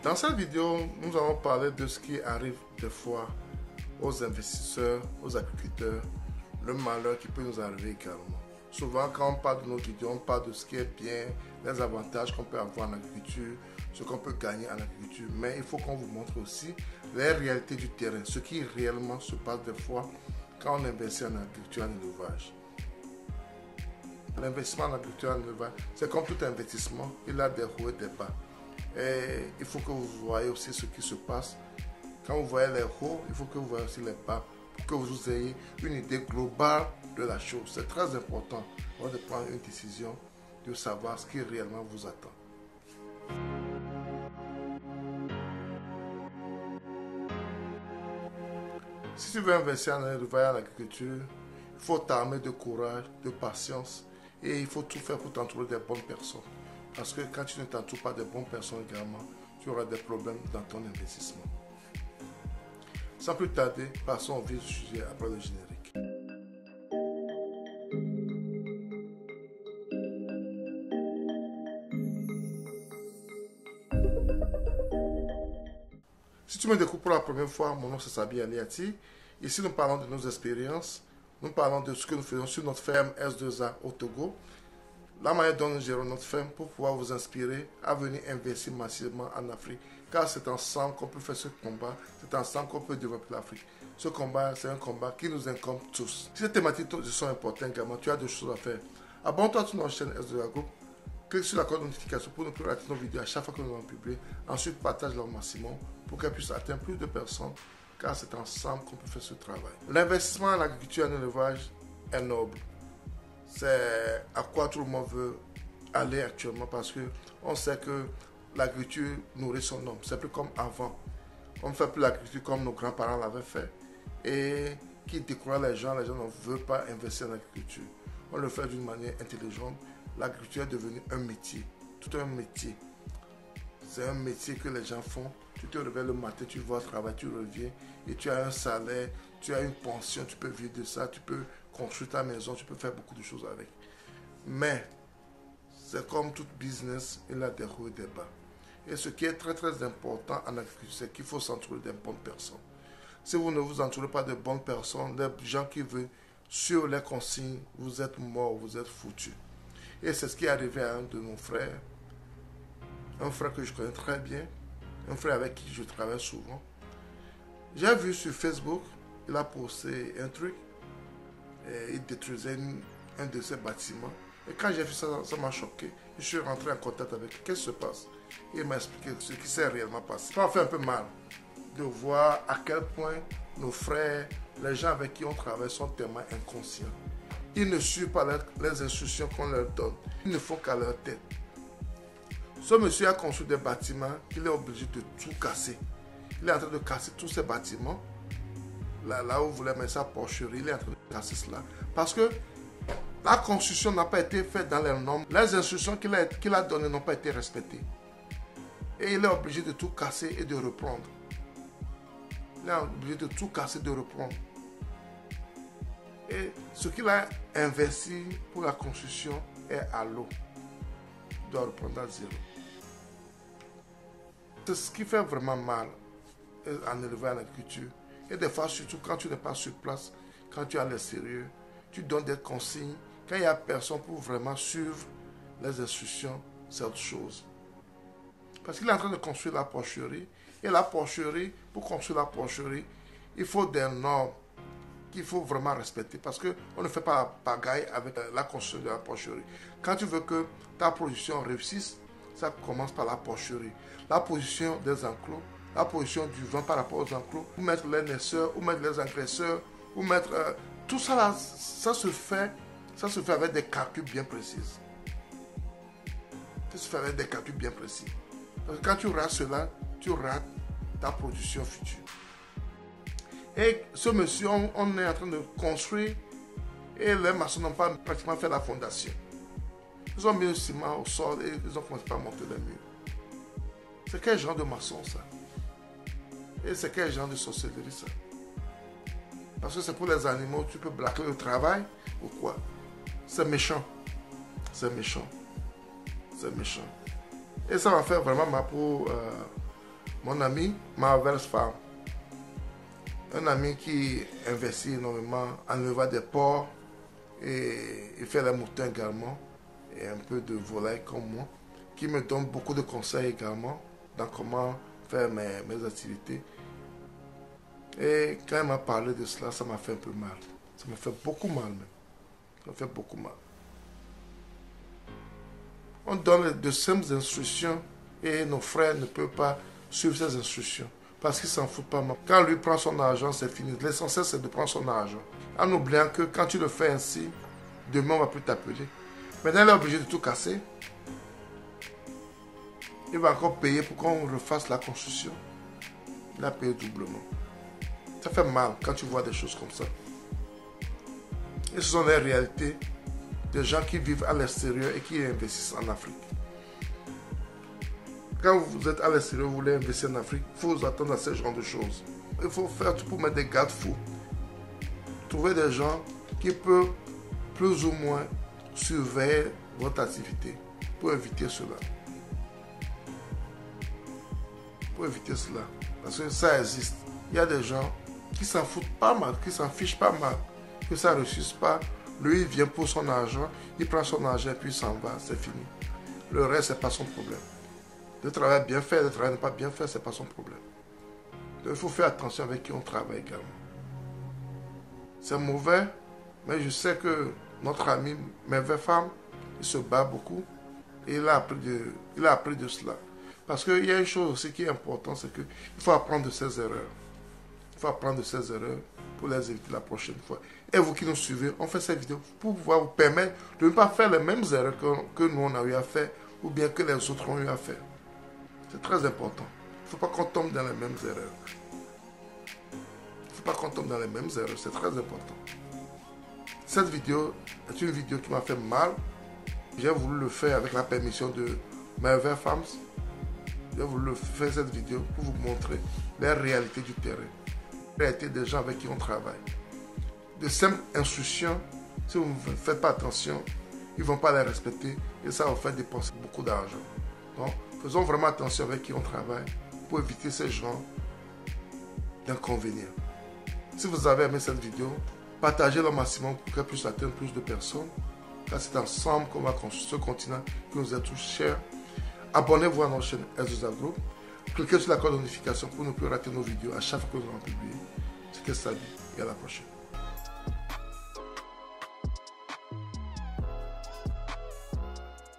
Dans cette vidéo, nous allons parler de ce qui arrive des fois aux investisseurs, aux agriculteurs, le malheur qui peut nous arriver également. Souvent, quand on parle de nos vidéos, on parle de ce qui est bien, les avantages qu'on peut avoir en agriculture, ce qu'on peut gagner en agriculture. Mais il faut qu'on vous montre aussi les réalités du terrain, ce qui réellement se passe des fois quand on investit en agriculture et en élevage. L'investissement en agriculture et en élevage, c'est comme tout investissement, il a des hauts et des bas. Et il faut que vous voyez aussi ce qui se passe. Quand vous voyez les hauts, il faut que vous voyez aussi les bas pour que vous ayez une idée globale de la chose. C'est très important avant de prendre une décision, de savoir ce qui réellement vous attend. Si tu veux investir en élevage et en agriculture, il faut t'armer de courage, de patience et il faut tout faire pour t'entourer des bonnes personnes. Parce que quand tu ne t'entoures pas des bonnes personnes également, tu auras des problèmes dans ton investissement. Sans plus tarder, passons au vif du sujet après le générique. Si tu me découvres pour la première fois, mon nom c'est Sabi Aliati. Ici, nous parlons de nos expériences. Nous parlons de ce que nous faisons sur notre ferme S2A au Togo. La manière dont nous gérons notre ferme pour pouvoir vous inspirer à venir investir massivement en Afrique. Car c'est ensemble qu'on peut faire ce combat, c'est ensemble qu'on peut développer l'Afrique. Ce combat, c'est un combat qui nous incombe tous. Si ces thématiques sont importantes également, tu as deux choses à faire. Abonne-toi sur notre chaîne S2A Group. Clique sur la cloche de notification pour ne plus rater nos vidéos à chaque fois que nous allons publier. Ensuite, partage-les au maximum pour qu'elles puissent atteindre plus de personnes. Car c'est ensemble qu'on peut faire ce travail. L'investissement en agriculture et en élevage est noble. C'est à quoi tout le monde veut aller actuellement parce qu'on sait que l'agriculture nourrit son homme. C'est plus comme avant. On ne fait plus l'agriculture comme nos grands-parents l'avaient fait. Et qui décourage les gens ne veulent pas investir en agriculture. On le fait d'une manière intelligente. L'agriculture est devenue un métier. Tout un métier. C'est un métier que les gens font. Tu te réveilles le matin, tu vas au travail, tu reviens et tu as un salaire, tu as une pension, tu peux vivre de ça, tu peux construire ta maison, tu peux faire beaucoup de choses avec. Mais, c'est comme tout business, il a des hauts et des bas. Et ce qui est très très important en agriculture, c'est qu'il faut s'entourer de bonnes personnes. Si vous ne vous entourez pas de bonnes personnes, les gens qui veulent sur les consignes, vous êtes mort, vous êtes foutu. Et c'est ce qui est arrivé à un de nos frères, un frère que je connais très bien, un frère avec qui je travaille souvent. J'ai vu sur Facebook, il a posté un truc, et il détruisait un de ses bâtiments. Et quand j'ai vu ça, ça m'a choqué. Je suis rentré en contact avec lui. Qu'est-ce qui se passe? Il m'a expliqué ce qui s'est réellement passé. Ça m'a fait un peu mal de voir à quel point nos frères, les gens avec qui on travaille sont tellement inconscients. Ils ne suivent pas les instructions qu'on leur donne. Ils ne font qu'à leur tête. Ce monsieur a construit des bâtiments qu'il est obligé de tout casser. Il est en train de casser tous ces bâtiments. Là où vous voulez mettre sa porcherie, il est en train de casser cela. Parce que la construction n'a pas été faite dans les normes. Les instructions qu'il a données n'ont pas été respectées. Et il est obligé de tout casser et de reprendre. Il est obligé de tout casser et de reprendre. Et ce qu'il a investi pour la construction est à l'eau. Il doit reprendre à zéro. C'est ce qui fait vraiment mal en élevage, en agriculture. Et des fois, surtout quand tu n'es pas sur place, quand tu es à l'extérieur, tu donnes des consignes. Quand il n'y a personne pour vraiment suivre les instructions, c'est autre chose. Parce qu'il est en train de construire la porcherie. Et la porcherie, pour construire la porcherie, il faut des normes qu'il faut vraiment respecter. Parce qu'on ne fait pas la pagaille avec la construction de la porcherie. Quand tu veux que ta production réussisse, ça commence par la porcherie. La position des enclos, la position du vent par rapport aux enclos, ou mettre les naisseurs, ou mettre les agresseurs, ou mettre... tout ça là, ça se fait avec des calculs bien précis. Ça se fait avec des calculs bien précis. Parce que quand tu rates cela, tu rates ta production future. Et ce monsieur, on est en train de construire et les maçons n'ont pas pratiquement fait la fondation. Ils ont mis le ciment au sol et ils ont commencé à monter les murs. C'est quel genre de maçon ça? Et c'est quel genre de sorcellerie ça? Parce que c'est pour les animaux, tu peux braquer le travail ou quoi? C'est méchant. C'est méchant. C'est méchant. Et ça va faire vraiment mal pour mon ami Marvel's Farm. Un ami qui investit énormément en élevage des porcs et il fait les moutons également et un peu de volaille comme moi, qui me donne beaucoup de conseils également dans comment faire mes activités. Et quand il m'a parlé de cela, ça m'a fait un peu mal. Ça m'a fait beaucoup mal même. Ça m'a fait beaucoup mal. On donne de simples instructions et nos frères ne peuvent pas suivre ces instructions parce qu'ils s'en foutent pas mal. Quand lui prend son argent, c'est fini. L'essentiel, c'est de prendre son argent. En oubliant que quand tu le fais ainsi, demain, on ne va plus t'appeler. Maintenant, il est obligé de tout casser. Il va encore payer pour qu'on refasse la construction. Il a payé doublement. Ça fait mal quand tu vois des choses comme ça. Et ce sont les réalités des gens qui vivent à l'extérieur et qui investissent en Afrique. Quand vous êtes à l'extérieur, vous voulez investir en Afrique, il faut vous attendre à ce genre de choses. Il faut faire tout pour mettre des garde-fous. Trouver des gens qui peuvent plus ou moins surveiller votre activité pour éviter cela. Pour éviter cela. Parce que ça existe. Il y a des gens qui s'en foutent pas mal, qui s'en fichent pas mal, que ça ne réussisse pas. Lui, il vient pour son argent, il prend son argent et puis il s'en va, c'est fini. Le reste, ce n'est pas son problème. Le travail bien fait, le travail n'est pas bien fait, ce n'est pas son problème. Donc, il faut faire attention avec qui on travaille également. C'est mauvais, mais je sais que notre ami Merveille Farm, il se bat beaucoup et il a appris de cela. Parce qu'il y a une chose aussi qui est importante, c'est qu'il faut apprendre de ses erreurs. Il faut apprendre de ses erreurs pour les éviter la prochaine fois. Et vous qui nous suivez, on fait cette vidéo pour pouvoir vous permettre de ne pas faire les mêmes erreurs que nous on a eu à faire ou bien que les autres ont eu à faire. C'est très important. Il ne faut pas qu'on tombe dans les mêmes erreurs. Il ne faut pas qu'on tombe dans les mêmes erreurs. C'est très important. Cette vidéo est une vidéo qui m'a fait mal. J'ai voulu le faire avec la permission de Merveille Farms. J'ai voulu faire cette vidéo pour vous montrer les réalités du terrain. Les réalités des gens avec qui on travaille. De simples instructions, si vous ne faites pas attention, ils ne vont pas les respecter et ça va vous faire dépenser beaucoup d'argent. Donc, faisons vraiment attention avec qui on travaille pour éviter ces genres d'inconvénients. Si vous avez aimé cette vidéo, partagez-la au maximum pour qu'elle puisse atteindre plus de personnes. Car c'est ensemble qu'on va construire ce continent qui nous est tous cher. Abonnez-vous à notre chaîne S2A Group. Cliquez sur la cloche de notification pour ne plus rater nos vidéos à chaque fois que nous allons publier. C'était Sabi et à la prochaine.